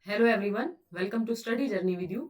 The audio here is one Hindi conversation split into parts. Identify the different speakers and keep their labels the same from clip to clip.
Speaker 1: Hello everyone, welcome to study journey with you.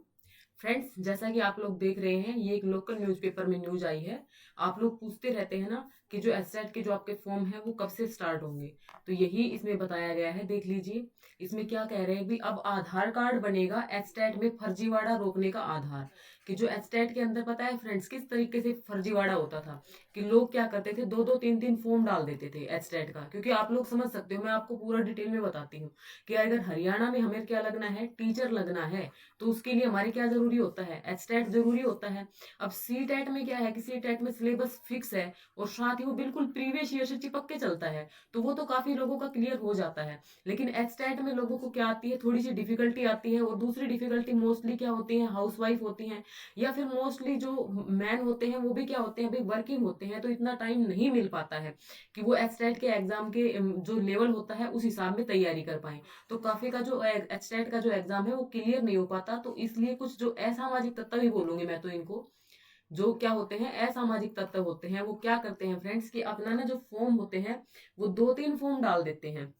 Speaker 1: Friends, जैसा कि आप लोग देख रहे हैं, ये एक लोकल न्यूज़पेपर में न्यूज आई है। आप लोग पूछते रहते हैं ना कि जो एसटेट के जो आपके फॉर्म है वो कब से स्टार्ट होंगे। तो यही इसमें बताया गया है, देख लीजिए। इसमें क्या कह रहे हैं भी, अब आधार कार्ड बनेगा एसटेट में फर्जीवाड़ा रोकने का आधार। कि जो एसटेट के अंदर, पता है फ्रेंड्स, किस तरीके से फर्जीवाड़ा होता था। कि लोग क्या करते थे, दो दो तीन तीन फॉर्म डाल देते थे एसटेट का। क्योंकि आप लोग समझ सकते हो, मैं आपको पूरा डिटेल में बताती हूँ कि अगर हरियाणा में हमें क्या लगना है, टीचर लगना है, तो उसके लिए हमारे क्या जरूरी होता है, एचटेट जरूरी होता है। अब सी टेट में क्या है कि सी टेट में सिलेबस फिक्स है और साथ ही वो बिल्कुल प्रीवियस ईयर से चिपक के चलता है, तो वो तो काफी लोगों का क्लियर हो जाता है। लेकिन एचटेट में लोगों को क्या आती है, थोड़ी सी डिफिकल्टी आती है। और दूसरी डिफिकल्टी मोस्टली क्या होती है, हाउस वाइफ होती है, या फिर मोस्टली जो मैन होते हैं वो भी क्या होते हैं, भाई वर्किंग होते हैं, तो इतना टाइम नहीं मिल पाता है कि वो एचटेट के एग्जाम के जो लेवल होता है उस हिसाब में तैयारी कर पाए। तो काफी का जो एचटेट का जो एग्जाम है वो क्लियर नहीं हो पाता। तो इसलिए कुछ जो असामाजिक तत्व ही बोलूंगी मैं तो इनको, जो क्या होते हैं, असामाजिक तत्व होते हैं, वो क्या करते हैं फ्रेंड्स कि अपना ना जो फॉर्म होते हैं वो दो तीन फॉर्म डाल देते हैं।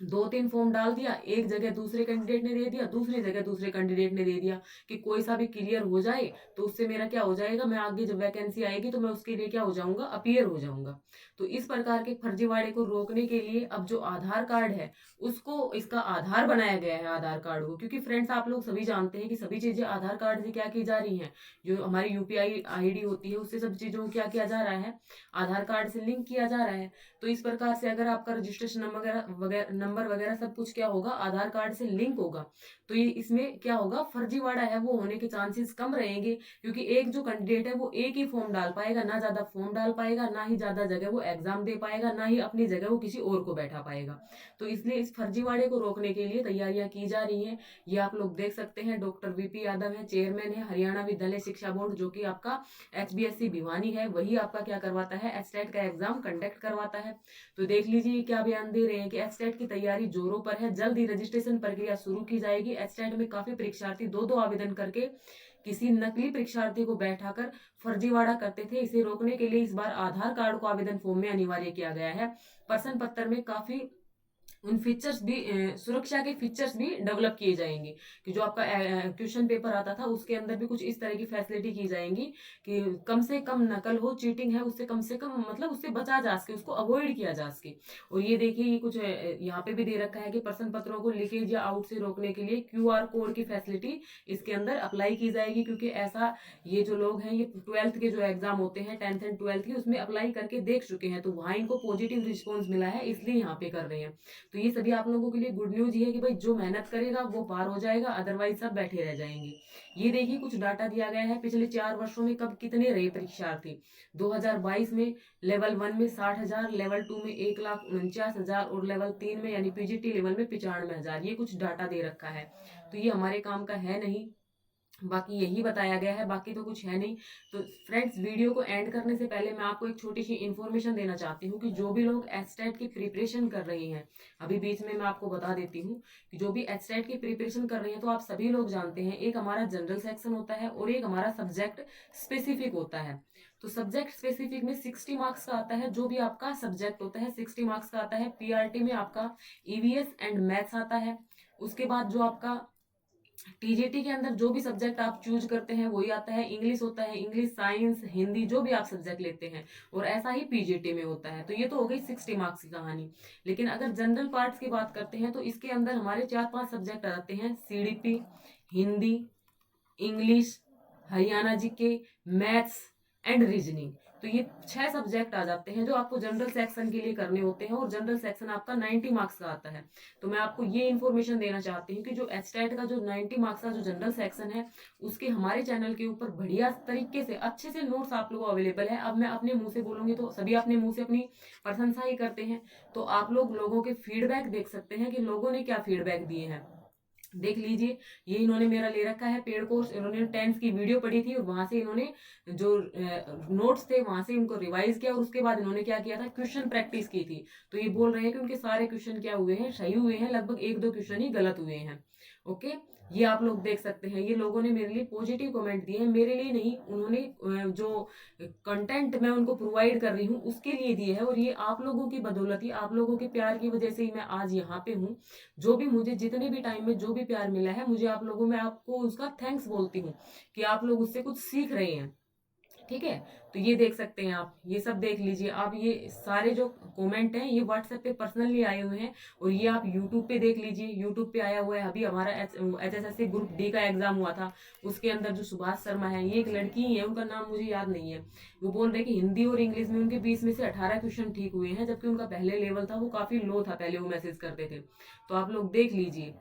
Speaker 1: दो तीन फॉर्म डाल दिया, एक जगह दूसरे कैंडिडेट ने दे दिया, दूसरी जगह दूसरे कैंडिडेट ने दे दिया, कि कोई सा भी क्लियर हो जाए तो उससे मेरा क्या हो जाएगा, मैं आगे जब वैकेंसी आएगी तो मैं उसके लिए क्या हो जाऊंगा, अपीयर हो जाऊंगा। तो इस प्रकार के फर्जीवाड़े को रोकने के लिए अब जो आधार कार्ड है उसको, इसका आधार बनाया गया है आधार कार्ड को। क्योंकि फ्रेंड्स, आप लोग सभी जानते हैं कि सभी चीजें आधार कार्ड से क्या की जा रही हैं। जो हमारी यूपीआई आईडी होती है उससे सब चीजों को क्या किया जा रहा है, आधार कार्ड से लिंक किया जा रहा है। तो इस प्रकार से अगर आपका रजिस्ट्रेशन नंबर वगैरह सब कुछ क्या होगा, आधार कार्ड से लिंक होगा, तो ये इसमें क्या होगा, फर्जीवाड़ा है वो होने के चांसेस कम रहेंगे। क्योंकि एक जो कैंडिडेट है वो एक ही फॉर्म डाल पाएगा, ना ज्यादा फॉर्म डाल पाएगा, ना ही ज्यादा जगह वो एग्जाम दे पाएगा, ना ही अपनी जगह वो किसी और को बैठा पाएगा। तो इसलिए इस फर्जीवाड़े को रोकने के लिए तैयारियां की जा रही हैं। ये आप लोग देख सकते हैं, डॉक्टर वीपी यादव है, चेयरमैन है हरियाणा विद्यालय शिक्षा बोर्ड, जो कि आपका एचबीएससी भिवानी है, वही आपका क्या करवाता है, एचटेट का एग्जाम कंडक्ट करवाता है। तो देख लीजिए क्या बयान दे रहे हैं कि एचटेट की तैयारी जोरों पर है, जल्द ही रजिस्ट्रेशन प्रक्रिया शुरू की जाएगी। एचटेट में काफी परीक्षार्थी दो दो आवेदन करके किसी नकली परीक्षार्थी को बैठाकर फर्जीवाड़ा करते थे। इसे रोकने के लिए इस बार आधार कार्ड को आवेदन फॉर्म में अनिवार्य किया गया है। प्रश्न पत्र में काफी उन फीचर्स भी, सुरक्षा के फीचर्स भी डेवलप किए जाएंगे। कि जो आपका क्वेश्चन पेपर आता था उसके अंदर भी कुछ इस तरह की फैसिलिटी की जाएंगी कि कम से कम नकल हो, चीटिंग है उससे कम से कम, मतलब उससे बचा जा सके, उसको अवॉइड किया जा सके। और ये देखिए, ये कुछ यहाँ पे भी दे रखा है कि प्रश्न पत्रों को लीकेज या आउट से रोकने के लिए क्यूआर कोड की फैसिलिटी इसके अंदर अप्लाई की जाएगी। क्योंकि ऐसा, ये जो लोग हैं ये ट्वेल्थ के जो एग्जाम होते हैं, टेंथ एंड ट्वेल्थ के, उसमें अप्लाई करके देख चुके हैं, तो वहां इनको पॉजिटिव रिस्पॉन्स मिला है, इसलिए यहाँ पे कर रहे हैं। तो ये सभी आप लोगों के लिए गुड न्यूज ये है कि भाई जो मेहनत करेगा वो पार हो जाएगा, अदरवाइज सब बैठे रह जाएंगे। ये देखिए कुछ डाटा दिया गया है, पिछले 4 वर्षों में कब कितने रहे परीक्षार्थी। 2022 में लेवल 1 में 60,000, लेवल 2 में 1,49,000 और लेवल 3 में यानी पीजीटी लेवल में 95,000। ये कुछ डाटा दे रखा है। तो ये हमारे काम का है नहीं, बाकी यही बताया गया है, बाकी तो कुछ है नहीं। तो फ्रेंड्स, वीडियो को एंड करने से पहले मैं आपको एक छोटी सी इन्फॉर्मेशन देना चाहती हूँ कि जो भी लोग एचटेट की प्रिपरेशन कर रहे हैं, अभी बीच में मैं आपको बता देती हूँ कि जो भी एचटेट की प्रिपरेशन कर रहे हैं, तो आप सभी लोग जानते हैं, एक हमारा जनरल सेक्शन होता है और एक हमारा सब्जेक्ट स्पेसिफिक होता है। तो सब्जेक्ट स्पेसिफिक में 60 मार्क्स का आता है, जो भी आपका सब्जेक्ट होता है 60 मार्क्स का आता है। पीआरटी में आपका ईवीएस एंड मैथ्स आता है। उसके बाद जो आपका टीजीटी के अंदर जो भी सब्जेक्ट आप चूज करते हैं वही आता है। इंग्लिश होता है, इंग्लिश, साइंस, हिंदी, जो भी आप सब्जेक्ट लेते हैं, और ऐसा ही पीजीटी में होता है। तो ये तो हो गई 60 मार्क्स की कहानी। लेकिन अगर जनरल पार्ट्स की बात करते हैं तो इसके अंदर हमारे 4-5 सब्जेक्ट आ जाते हैं, CDP, Hindi, English, Haryana GK, maths and reasoning. तो ये 6 सब्जेक्ट आ जाते हैं जो आपको जनरल सेक्शन के लिए करने होते हैं, और जनरल सेक्शन आपका 90 मार्क्स का आता है। तो मैं आपको ये इन्फॉर्मेशन देना चाहती हूँ कि जो एचटेट का जो 90 मार्क्स का जो जनरल सेक्शन है, उसके हमारे चैनल के ऊपर बढ़िया तरीके से अच्छे से नोट्स आप लोगों को अवेलेबल है। अब मैं अपने मुंह से बोलूंगी तो सभी अपने मुंह से अपनी प्रशंसा ही करते हैं, तो आप लोग लोगों के फीडबैक देख सकते हैं कि लोगों ने क्या फीडबैक दिए हैं। देख लीजिए, ये इन्होंने मेरा ले रखा है पेड कोर्स, इन्होंने टेंथ की वीडियो पढ़ी थी और वहां से इन्होंने जो नोट्स थे वहां से इनको रिवाइज किया, और उसके बाद इन्होंने क्या किया था, क्वेश्चन प्रैक्टिस की थी। तो ये बोल रहे हैं कि उनके सारे क्वेश्चन क्या हुए हैं, सही हुए हैं, लगभग एक दो क्वेश्चन ही गलत हुए हैं। ओके, ये आप लोग देख सकते हैं, ये लोगों ने मेरे लिए पॉजिटिव कमेंट दिए हैं, मेरे लिए नहीं, उन्होंने जो कंटेंट मैं उनको प्रोवाइड कर रही हूँ उसके लिए दिए है। और ये आप लोगों की बदौलत ही, आप लोगों के प्यार की वजह से ही मैं आज यहाँ पे हूँ। जो भी मुझे जितने भी टाइम में जो भी भी प्यार मिला है, मुझे आप लोगों में आपको उसका थैंक्स बोलती हूँ कि आप लोग उससे कुछ सीख रहे हैं। ठीक है, तो ये देख सकते हैं आप, ये सब देख लीजिए आप, ये सारे जो कमेंट हैं ये व्हाट्सएप पे पर्सनली आए हुए हैं, और ये आप यूट्यूब पे देख लीजिए, यूट्यूब पे आया हुआ है। अभी हमारा HSSC ग्रुप डी का एग्जाम हुआ था, उसके अंदर जो सुभाष शर्मा है, ये एक लड़की ही है, उनका नाम मुझे याद नहीं है, वो बोल रहे कि हिंदी और इंग्लिश में उनके 20 में से 18 क्वेश्चन ठीक हुए हैं, जबकि उनका पहले लेवल था वो काफी लो था, पहले वो मैसेज करते थे। तो आप लोग देख लीजिए,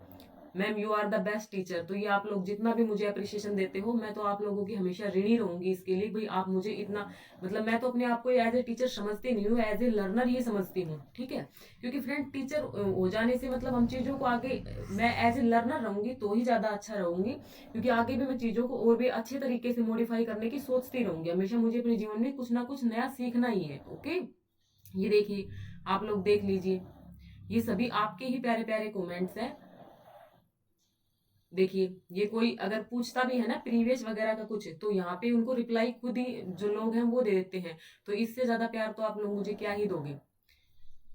Speaker 1: ma'am you are the best teacher. तो ये आप लोग जितना भी मुझे अप्रिशिएशन देते हो, मैं तो आप लोगों की हमेशा ऋणी रहूंगी इसके लिए। भाई आप मुझे इतना, मतलब मैं तो अपने आप को एज ए टीचर समझती नहीं हूँ, एज ए लर्नर ये समझती हूँ। ठीक है, क्योंकि फ्रेंड टीचर हो जाने से मतलब हम चीजों को आगे, मैं एज ए लर्नर रहूंगी तो ही ज्यादा अच्छा रहूंगी, क्योंकि आगे भी मैं चीजों को और भी अच्छे तरीके से मॉडिफाई करने की सोचती रहूंगी। हमेशा मुझे अपने जीवन में कुछ ना कुछ नया सीखना ही है। ओके, ये देखिए, आप लोग देख लीजिए, ये सभी आपके ही प्यारे प्यारे कमेंट्स हैं। देखिए, ये कोई अगर पूछता भी है ना प्रीवियस वगैरह का कुछ, तो यहाँ पे उनको रिप्लाई खुद ही जो लोग हैं वो दे देते हैं। तो इससे ज्यादा प्यार तो आप लोग मुझे क्या ही दोगे।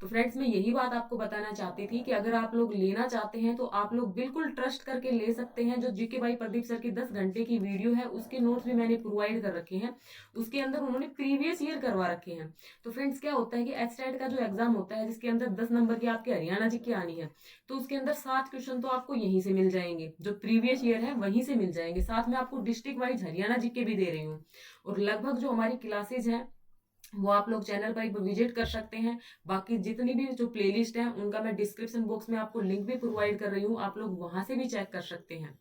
Speaker 1: तो फ्रेंड्स, मैं यही बात आपको बताना चाहती थी कि अगर आप लोग लेना चाहते हैं तो आप लोग बिल्कुल ट्रस्ट करके ले सकते हैं। जो जीके भाई प्रदीप सर की 10 घंटे की वीडियो है, उसके नोट्स भी मैंने प्रोवाइड कर रखे हैं, उसके अंदर उन्होंने प्रीवियस ईयर करवा रखे हैं। तो फ्रेंड्स, क्या होता है कि एचटेट का जो एग्जाम होता है, जिसके अंदर 10 नंबर की आपके हरियाणा जी की आनी है, तो उसके अंदर 7 क्वेश्चन तो आपको यहीं से मिल जाएंगे, जो प्रीवियस ईयर है वहीं से मिल जाएंगे। साथ में आपको डिस्ट्रिक्ट वाइज हरियाणा जी के भी दे रही हूँ। और लगभग जो हमारी क्लासेज हैं वो आप लोग चैनल पर विजिट कर सकते हैं। बाकी जितनी भी जो प्लेलिस्ट है उनका मैं डिस्क्रिप्शन बॉक्स में आपको लिंक भी प्रोवाइड कर रही हूँ, आप लोग वहां से भी चेक कर सकते हैं।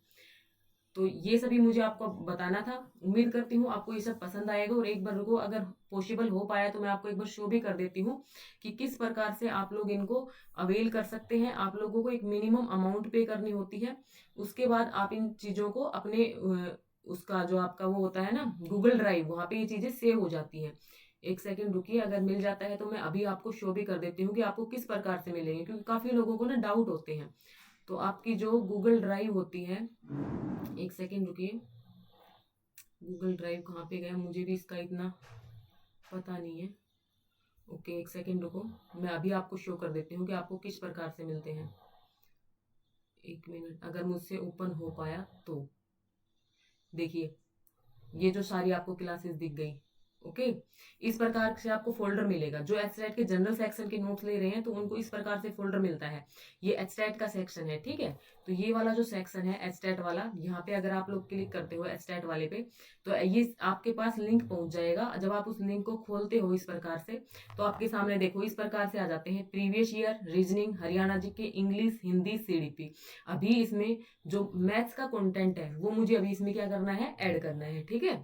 Speaker 1: तो ये सभी मुझे आपको बताना था। उम्मीद करती हूँ आपको ये सब पसंद आएगा, और एक बार रुको, अगर पॉसिबल हो पाया तो मैं आपको एक बार शो भी कर देती हूँ कि किस प्रकार से आप लोग इनको अवेल कर सकते हैं। आप लोगों को एक मिनिमम अमाउंट पे करनी होती है, उसके बाद आप इन चीजों को अपने उसका जो आपका वो होता है ना गूगल ड्राइव, वहां पे ये चीजें सेव हो जाती हैं। एक सेकंड रुकिए, अगर मिल जाता है तो मैं अभी आपको शो भी कर देती हूँ कि आपको किस प्रकार से मिलेंगे, क्योंकि काफी लोगों को ना डाउट होते हैं। तो आपकी जो गूगल ड्राइव होती है, एक सेकंड रुकिए, गूगल ड्राइव कहाँ पे गया, मुझे भी इसका इतना पता नहीं है। ओके, एक सेकंड रुको, मैं अभी आपको शो कर देती हूँ कि आपको किस प्रकार से मिलते हैं। एक मिनट, अगर मुझसे ओपन हो पाया तो देखिए, ये जो सारी आपको क्लासेस दिख गई। ओके, इस प्रकार से आपको फोल्डर मिलेगा। जो एचटेट के जनरल सेक्शन के नोट्स ले रहे हैं तो उनको इस प्रकार से फोल्डर मिलता है। ये एचटेट का सेक्शन है, ठीक है। तो ये वाला जो सेक्शन है एचटेट वाला, यहाँ पे अगर आप लोग क्लिक करते हो एचटेट वाले पे, तो ये आपके पास लिंक पहुंच जाएगा। जब आप उस लिंक को खोलते हो इस प्रकार से, तो आपके सामने देखो इस प्रकार से आ जाते हैं प्रीवियस ईयर, रीजनिंग, हरियाणा जी के, इंग्लिश, हिंदी, सीडीपी। अभी इसमें जो मैथ्स का कंटेंट है वो मुझे अभी इसमें क्या करना है, ऐड करना है। ठीक है,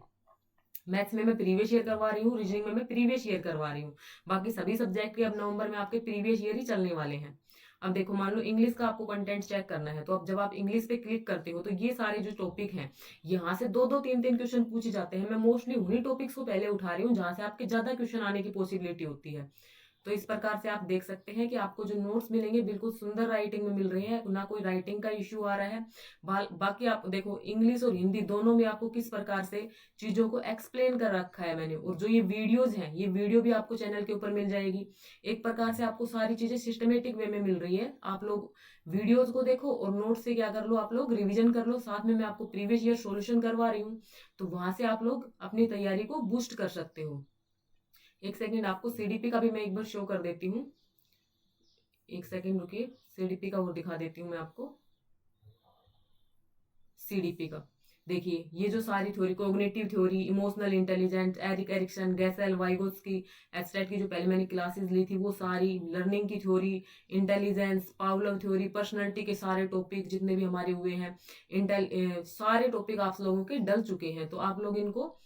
Speaker 1: मैथ्स में मैं प्रीवियस ईयर करवा रही हूँ, रीजनिंग में मैं प्रीवियस ईयर करवा रही हूँ। बाकी सभी सब्जेक्ट के अब नवंबर में आपके प्रीवियस ईयर ही चलने वाले हैं। अब देखो, मान लो इंग्लिश का आपको कंटेंट चेक करना है, तो अब जब आप इंग्लिश पे क्लिक करते हो तो ये सारे जो टॉपिक हैं, यहाँ से दो दो तीन तीन क्वेश्चन पूछे जाते हैं। मैं मोस्टली उन्हीं टॉपिक्स को पहले उठा रही हूँ जहां से आपके ज्यादा क्वेश्चन आने की पॉसिबिलिटी होती है। तो इस प्रकार से आप देख सकते हैं कि आपको जो नोट्स मिलेंगे बिल्कुल सुंदर राइटिंग में मिल रहे हैं, ना कोई राइटिंग का इश्यू आ रहा है। बाकी आप देखो, इंग्लिश और हिंदी दोनों में आपको किस प्रकार से चीजों को एक्सप्लेन कर रखा है मैंने। और जो ये वीडियोज हैं, ये वीडियो भी आपको चैनल के ऊपर मिल जाएगी। एक प्रकार से आपको सारी चीजें सिस्टमेटिक वे में मिल रही है। आप लोग वीडियोज को देखो और नोट से क्या कर लो, आप लोग रिविजन कर लो। साथ में मैं आपको प्रीवियस ईयर सॉल्यूशन करवा रही हूँ, तो वहां से आप लोग अपनी तैयारी को बूस्ट कर सकते हो। एक सेकंड, आपको सीडीपी का भी मैं एक बार शो कर देती हूँ। एक सेकंड रुकिए, सीडीपी का वो दिखा देती हूँ मैं आपको। सीडीपी का देखिए, ये जो सारी theory, cognitive theory, emotional intelligence, Erik Erikson, गैसेल, Vygotsky, estate की जो पहले मैंने क्लासेस ली थी वो सारी, लर्निंग की theory, intelligence, Pavlov theory, personality के सारे टॉपिक जितने भी हमारे हुए हैं, सारे टॉपिक आप लोगों के डल चुके हैं। तो आप लोग इनको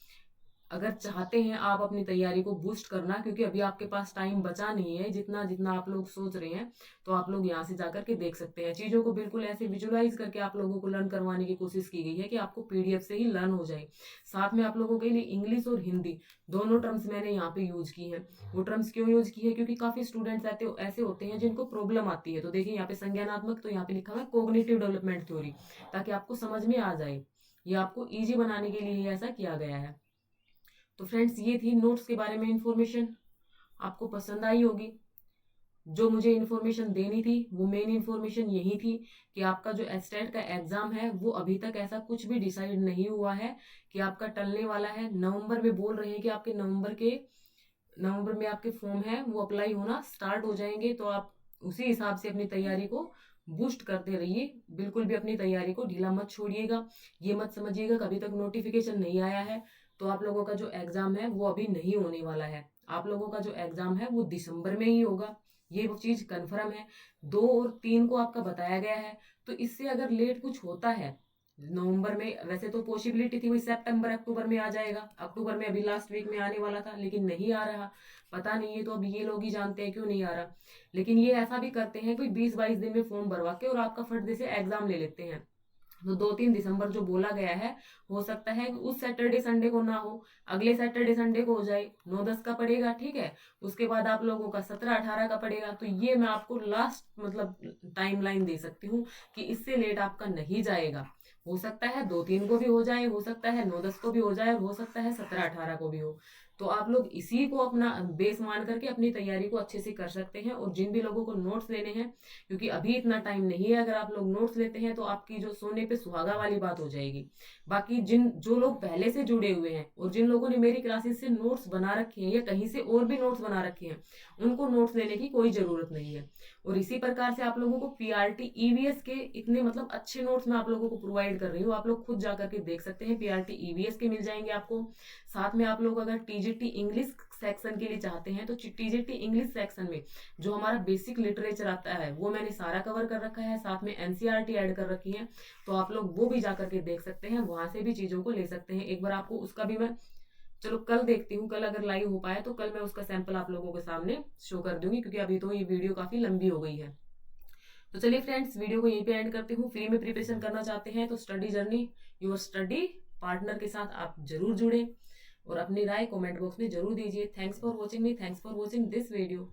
Speaker 1: अगर चाहते हैं आप अपनी तैयारी को बूस्ट करना, क्योंकि अभी आपके पास टाइम बचा नहीं है जितना जितना आप लोग सोच रहे हैं, तो आप लोग यहाँ से जाकर के देख सकते हैं। चीजों को बिल्कुल ऐसे विजुलाइज करके आप लोगों को लर्न करवाने की कोशिश की गई है कि आपको पीडीएफ से ही लर्न हो जाए। साथ में आप लोगों के लिए इंग्लिश और हिंदी दोनों टर्म्स मैंने यहाँ पे यूज की है। वो टर्म्स क्यों यूज की है, क्योंकि काफी स्टूडेंट्स ऐसे होते हैं जिनको प्रॉब्लम आती है। तो देखिए यहाँ पे संज्ञानात्मक, तो यहाँ पे लिखा हुआ है कोग्निटिव डेवलपमेंट थ्योरी, ताकि आपको समझ में आ जाए। ये आपको ईजी बनाने के लिए ऐसा किया गया है। तो फ्रेंड्स, ये थी नोट्स के बारे में इंफॉर्मेशन, आपको पसंद आई होगी। जो मुझे इन्फॉर्मेशन देनी थी वो मेन इन्फॉर्मेशन यही थी कि आपका जो एस्टेट का एग्जाम है वो अभी तक ऐसा कुछ भी डिसाइड नहीं हुआ है कि आपका टलने वाला है। नवंबर में बोल रहे हैं कि आपके नवंबर में आपके फॉर्म है वो अप्लाई होना स्टार्ट हो जाएंगे, तो आप उसी हिसाब से अपनी तैयारी को बूस्ट करते रहिए। बिल्कुल भी अपनी तैयारी को ढीला मत छोड़िएगा। ये मत समझिएगा कभी तक नोटिफिकेशन नहीं आया है तो आप लोगों का जो एग्जाम है वो अभी नहीं होने वाला है। आप लोगों का जो एग्जाम है वो दिसंबर में ही होगा, ये वो चीज कन्फर्म है। 2 और 3 को आपका बताया गया है, तो इससे अगर लेट कुछ होता है नवंबर में, वैसे तो पॉसिबिलिटी थी वही सितंबर अक्टूबर में आ जाएगा, अक्टूबर में अभी लास्ट वीक में आने वाला था लेकिन नहीं आ रहा, पता नहीं है तो अब ये लोग ही जानते हैं क्यों नहीं आ रहा। लेकिन ये ऐसा भी करते हैं कोई 20-22 दिन में फॉर्म भरवा के और आपका फट से एग्जाम ले लेते हैं। तो 2-3 दिसंबर जो बोला गया है, हो सकता है कि उस सैटरडे संडे को ना हो, अगले सैटरडे संडे को हो जाए। 9-10 का पड़ेगा, ठीक है, उसके बाद आप लोगों का 17-18 का पड़ेगा। तो ये मैं आपको लास्ट मतलब टाइमलाइन दे सकती हूँ कि इससे लेट आपका नहीं जाएगा। हो सकता है 2-3 को भी हो जाए, हो सकता है 9-10 को भी हो जाए, और हो सकता है 17-18 को भी हो। तो आप लोग इसी को अपना बेस मान करके अपनी तैयारी को अच्छे से कर सकते हैं। और जिन भी लोगों को नोट्स लेने हैं, क्योंकि अभी इतना टाइम नहीं है, अगर आप लोग नोट्स लेते हैं तो आपकी जो सोने पे सुहागा वाली बात हो जाएगी। बाकी जो लोग पहले से जुड़े हुए हैं और जिन लोगों ने मेरी क्लासेस से नोट्स बना रखे हैं या कहीं से और भी नोट्स बना रखे हैं, उनको नोट्स लेने की कोई जरूरत नहीं है। और इसी प्रकार से आप लोगों को पीआरटी ईवीएस के इतने मतलब अच्छे नोट्स मैं आप लोगों को प्रोवाइड कर रही हूँ, आप लोग खुद जाकर के देख सकते हैं। पीआरटी ईवीएस के मिल जाएंगे आपको। साथ में आप लोग अगर टीजीटी इंग्लिश सेक्शन के लिए चाहते हैं तो टीजीटी इंग्लिश सेक्शन में जो हमारा बेसिक लिटरेचर आता है वो मैंने सारा कवर कर रखा है, साथ में एनसीईआरटी ऐड कर रखी है। तो आप लोग वो भी जाकर के देख सकते हैं, वहां से भी चीजों को ले सकते हैं। एक बार आपको उसका भी मैं, चलो कल देखती हूँ, कल अगर लाइव हो पाया तो कल मैं उसका सैंपल आप लोगों के सामने शो कर दूंगी, क्योंकि अभी तो ये वीडियो काफी लंबी हो गई है। तो चलिए फ्रेंड्स, वीडियो को यहीं पे एंड करती हूँ। फ्री में प्रिपरेशन करना चाहते हैं तो study journey your study partner के साथ आप जरूर जुड़े और अपनी राय कमेंट बॉक्स में जरूर दीजिए। Thanks for watching me, thanks for watching this video.